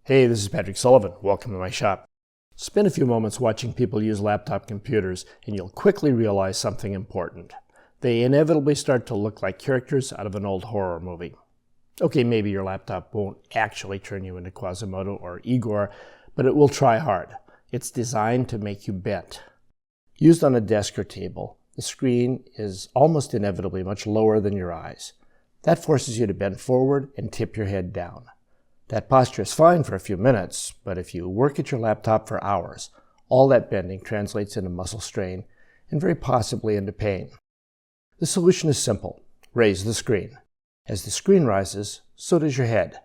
Hey, this is Patrick Sullivan. Welcome to my shop. Spend a few moments watching people use laptop computers and you'll quickly realize something important. They inevitably start to look like characters out of an old horror movie. Okay, maybe your laptop won't actually turn you into Quasimodo or Igor, but it will try hard. It's designed to make you bent. Used on a desk or table, the screen is almost inevitably much lower than your eyes. That forces you to bend forward and tip your head down. That posture is fine for a few minutes, but if you work at your laptop for hours, all that bending translates into muscle strain and very possibly into pain. The solution is simple. Raise the screen. As the screen rises, so does your head.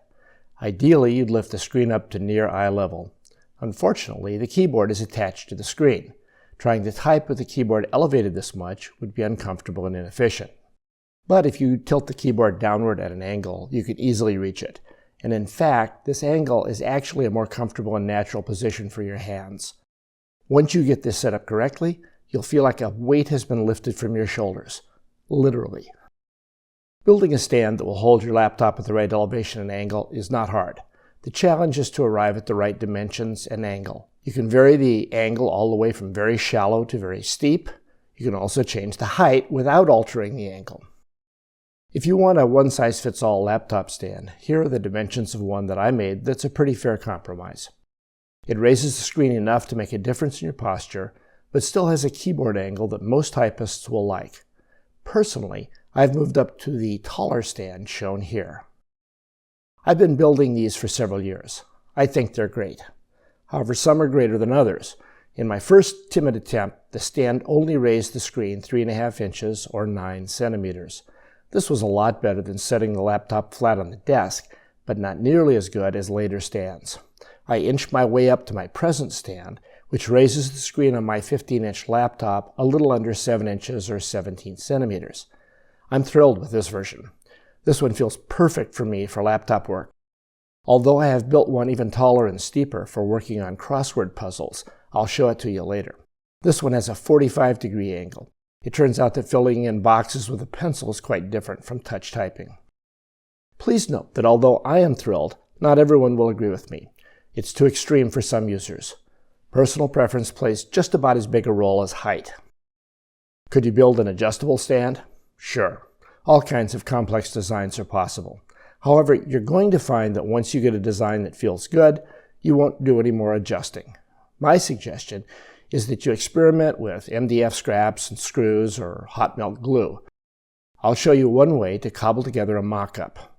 Ideally, you'd lift the screen up to near eye level. Unfortunately, the keyboard is attached to the screen. Trying to type with the keyboard elevated this much would be uncomfortable and inefficient. But if you tilt the keyboard downward at an angle, you can easily reach it. And in fact, this angle is actually a more comfortable and natural position for your hands. Once you get this set up correctly, you'll feel like a weight has been lifted from your shoulders. Literally. Building a stand that will hold your laptop at the right elevation and angle is not hard. The challenge is to arrive at the right dimensions and angle. You can vary the angle all the way from very shallow to very steep. You can also change the height without altering the angle. If you want a one-size-fits-all laptop stand, here are the dimensions of one that I made that's a pretty fair compromise. It raises the screen enough to make a difference in your posture, but still has a keyboard angle that most typists will like. Personally, I've moved up to the taller stand shown here. I've been building these for several years. I think they're great. However, some are greater than others. In my first timid attempt, the stand only raised the screen 3.5 inches or 9 centimeters. This was a lot better than setting the laptop flat on the desk, but not nearly as good as later stands. I inched my way up to my present stand, which raises the screen on my 15-inch laptop a little under 7 inches or 17 centimeters. I'm thrilled with this version. This one feels perfect for me for laptop work. Although I have built one even taller and steeper for working on crossword puzzles, I'll show it to you later. This one has a 45-degree angle. It turns out that filling in boxes with a pencil is quite different from touch typing. Please note that although I am thrilled, not everyone will agree with me. It's too extreme for some users. Personal preference plays just about as big a role as height. Could you build an adjustable stand? Sure. All kinds of complex designs are possible. However, you're going to find that once you get a design that feels good, you won't do any more adjusting. My suggestion is that you experiment with MDF scraps and screws or hot melt glue. I'll show you one way to cobble together a mock-up.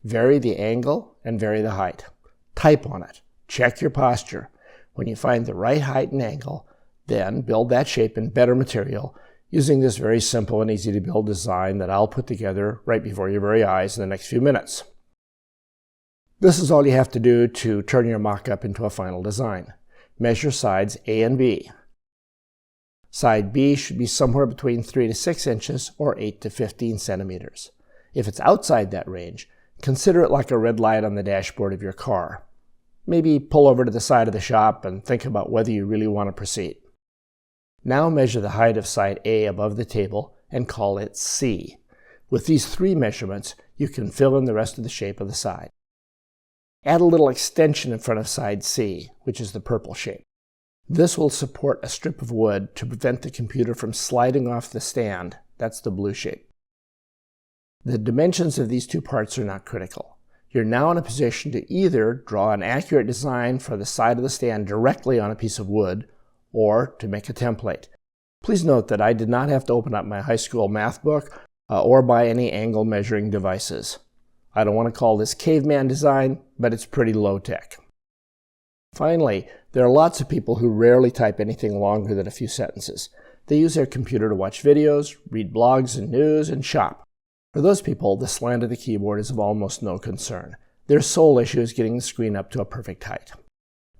Vary the angle and vary the height. Type on it. Check your posture. When you find the right height and angle, then build that shape in better material using this very simple and easy to build design that I'll put together right before your very eyes in the next few minutes. This is all you have to do to turn your mock-up into a final design. Measure sides A and B. Side B should be somewhere between 3 to 6 inches or 8 to 15 centimeters. If it's outside that range, consider it like a red light on the dashboard of your car. Maybe pull over to the side of the shop and think about whether you really want to proceed. Now measure the height of side A above the table and call it C. With these 3 measurements, you can fill in the rest of the shape of the side. Add a little extension in front of side C, which is the purple shape. This will support a strip of wood to prevent the computer from sliding off the stand. That's the blue shape. The dimensions of these 2 parts are not critical. You're now in a position to either draw an accurate design for the side of the stand directly on a piece of wood, or to make a template. Please note that I did not have to open up my high school math book or buy any angle measuring devices. I don't want to call this caveman design, but it's pretty low-tech. Finally, there are lots of people who rarely type anything longer than a few sentences. They use their computer to watch videos, read blogs and news, and shop. For those people, the slant of the keyboard is of almost no concern. Their sole issue is getting the screen up to a perfect height.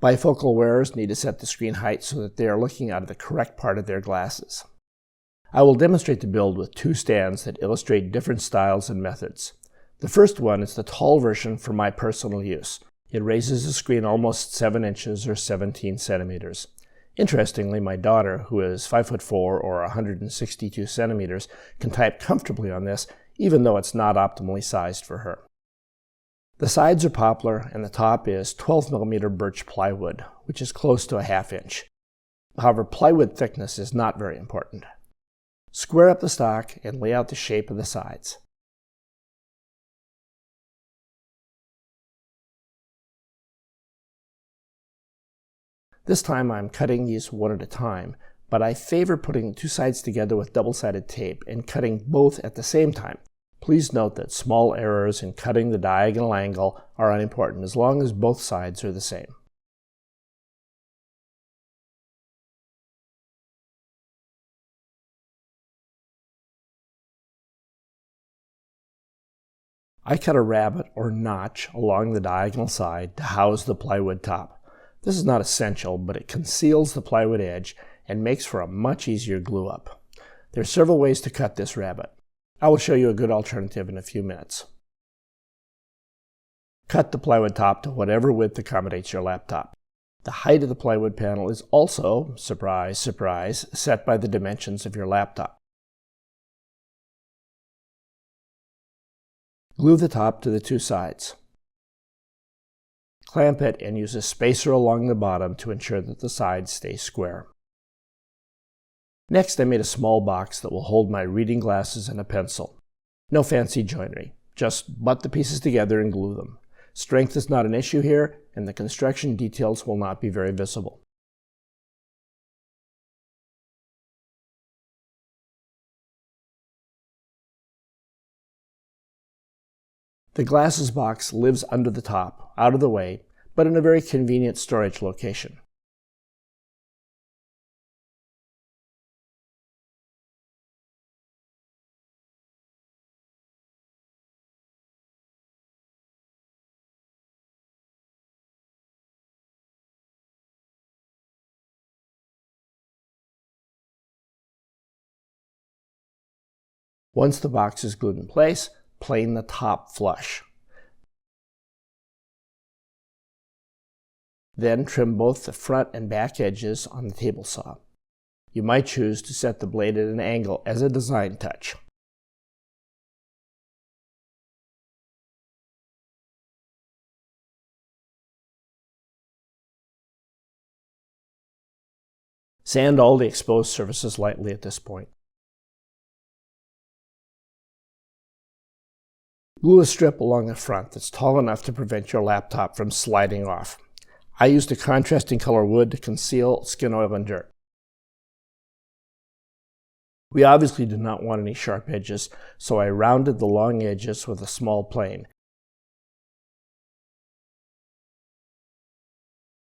Bifocal wearers need to set the screen height so that they are looking out of the correct part of their glasses. I will demonstrate the build with two stands that illustrate different styles and methods. The first one is the tall version for my personal use. It raises the screen almost 7 inches or 17 centimeters. Interestingly, my daughter, who is 5'4" or 162 centimeters, can type comfortably on this, even though it's not optimally sized for her. The sides are poplar and the top is 12mm birch plywood, which is close to a 1/2 inch. However, plywood thickness is not very important. Square up the stock and lay out the shape of the sides. This time I'm cutting these one at a time, but I favor putting the two sides together with double-sided tape and cutting both at the same time. Please note that small errors in cutting the diagonal angle are unimportant as long as both sides are the same. I cut a rabbet or notch along the diagonal side to house the plywood top. This is not essential, but it conceals the plywood edge and makes for a much easier glue up. There are several ways to cut this rabbet. I will show you a good alternative in a few minutes. Cut the plywood top to whatever width accommodates your laptop. The height of the plywood panel is also, surprise, surprise, set by the dimensions of your laptop. Glue the top to the two sides. Clamp it and use a spacer along the bottom to ensure that the sides stay square. Next, I made a small box that will hold my reading glasses and a pencil. No fancy joinery, just butt the pieces together and glue them. Strength is not an issue here, and the construction details will not be very visible. The glasses box lives under the top, out of the way, but in a very convenient storage location. Once the box is glued in place, plane the top flush. Then trim both the front and back edges on the table saw. You might choose to set the blade at an angle as a design touch. Sand all the exposed surfaces lightly at this point. Glue a strip along the front that's tall enough to prevent your laptop from sliding off. I used a contrasting color wood to conceal skin oil and dirt. We obviously do not want any sharp edges, so I rounded the long edges with a small plane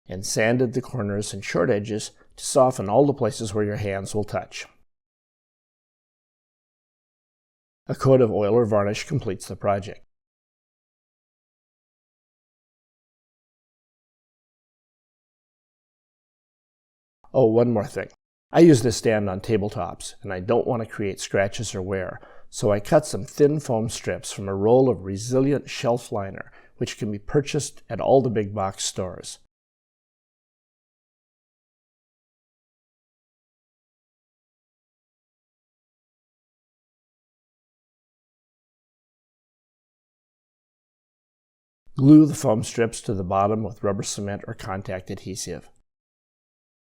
and sanded the corners and short edges to soften all the places where your hands will touch. A coat of oil or varnish completes the project. Oh, one more thing. I use this stand on tabletops, and I don't want to create scratches or wear, so I cut some thin foam strips from a roll of resilient shelf liner, which can be purchased at all the big box stores. Glue the foam strips to the bottom with rubber cement or contact adhesive.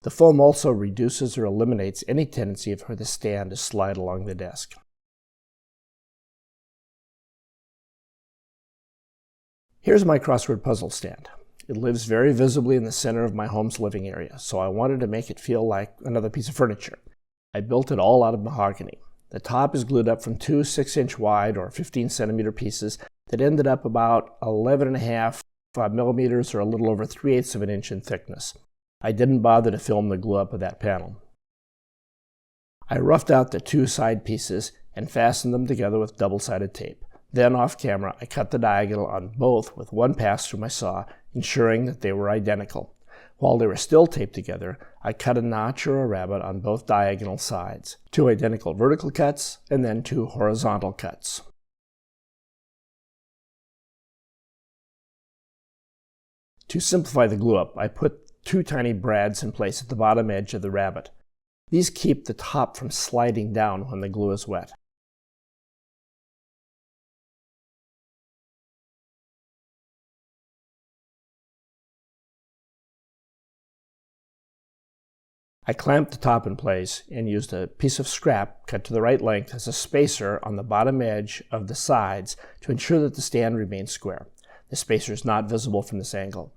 The foam also reduces or eliminates any tendency for the stand to slide along the desk. Here's my crossword puzzle stand. It lives very visibly in the center of my home's living area, so I wanted to make it feel like another piece of furniture. I built it all out of mahogany. The top is glued up from two 6-inch wide or 15-centimeter pieces that ended up about 11.5 millimeters or a little over 3/8 of an inch in thickness. I didn't bother to film the glue up of that panel. I roughed out the two side pieces and fastened them together with double-sided tape. Then, off camera, I cut the diagonal on both with one pass through my saw, ensuring that they were identical. While they were still taped together, I cut a notch or a rabbet on both diagonal sides, 2 identical vertical cuts, and then 2 horizontal cuts. To simplify the glue-up, I put 2 tiny brads in place at the bottom edge of the rabbet. These keep the top from sliding down when the glue is wet. I clamped the top in place and used a piece of scrap cut to the right length as a spacer on the bottom edge of the sides to ensure that the stand remains square. The spacer is not visible from this angle.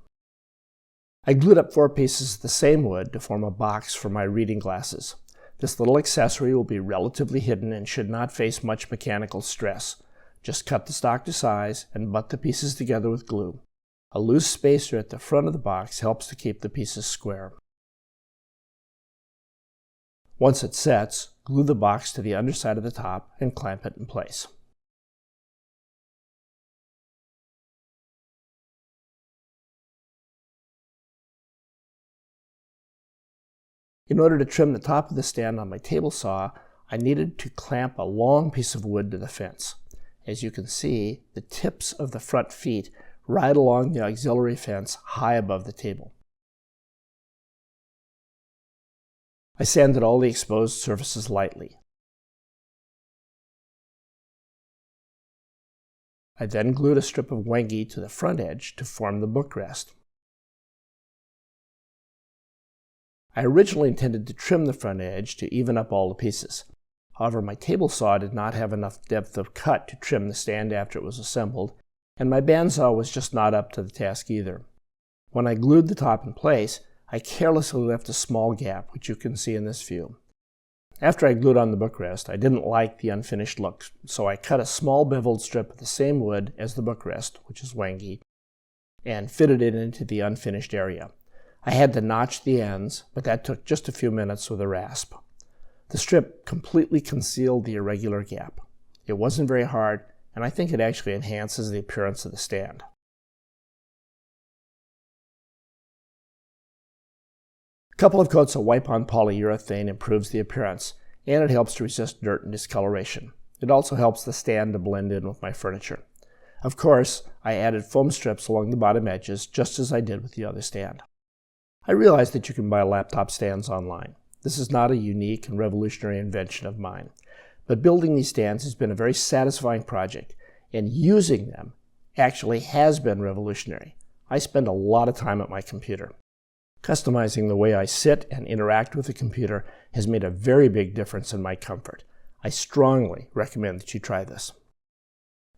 I glued up 4 pieces of the same wood to form a box for my reading glasses. This little accessory will be relatively hidden and should not face much mechanical stress. Just cut the stock to size and butt the pieces together with glue. A loose spacer at the front of the box helps to keep the pieces square. Once it sets, glue the box to the underside of the top and clamp it in place. In order to trim the top of the stand on my table saw, I needed to clamp a long piece of wood to the fence. As you can see, the tips of the front feet ride along the auxiliary fence high above the table. I sanded all the exposed surfaces lightly. I then glued a strip of wangi to the front edge to form the bookrest. I originally intended to trim the front edge to even up all the pieces. However, my table saw did not have enough depth of cut to trim the stand after it was assembled, and my bandsaw was just not up to the task either. When I glued the top in place, I carelessly left a small gap, which you can see in this view. After I glued on the bookrest, I didn't like the unfinished look, so I cut a small beveled strip of the same wood as the bookrest, which is wangi, and fitted it into the unfinished area. I had to notch the ends, but that took just a few minutes with a rasp. The strip completely concealed the irregular gap. It wasn't very hard, and I think it actually enhances the appearance of the stand. A couple of coats of wipe-on polyurethane improves the appearance, and it helps to resist dirt and discoloration. It also helps the stand to blend in with my furniture. Of course, I added foam strips along the bottom edges, just as I did with the other stand. I realize that you can buy laptop stands online. This is not a unique and revolutionary invention of mine, but building these stands has been a very satisfying project, and using them actually has been revolutionary. I spend a lot of time at my computer. Customizing the way I sit and interact with the computer has made a very big difference in my comfort. I strongly recommend that you try this.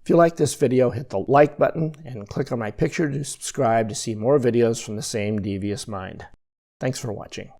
If you like this video, hit the like button and click on my picture to subscribe to see more videos from the same devious mind. Thanks for watching.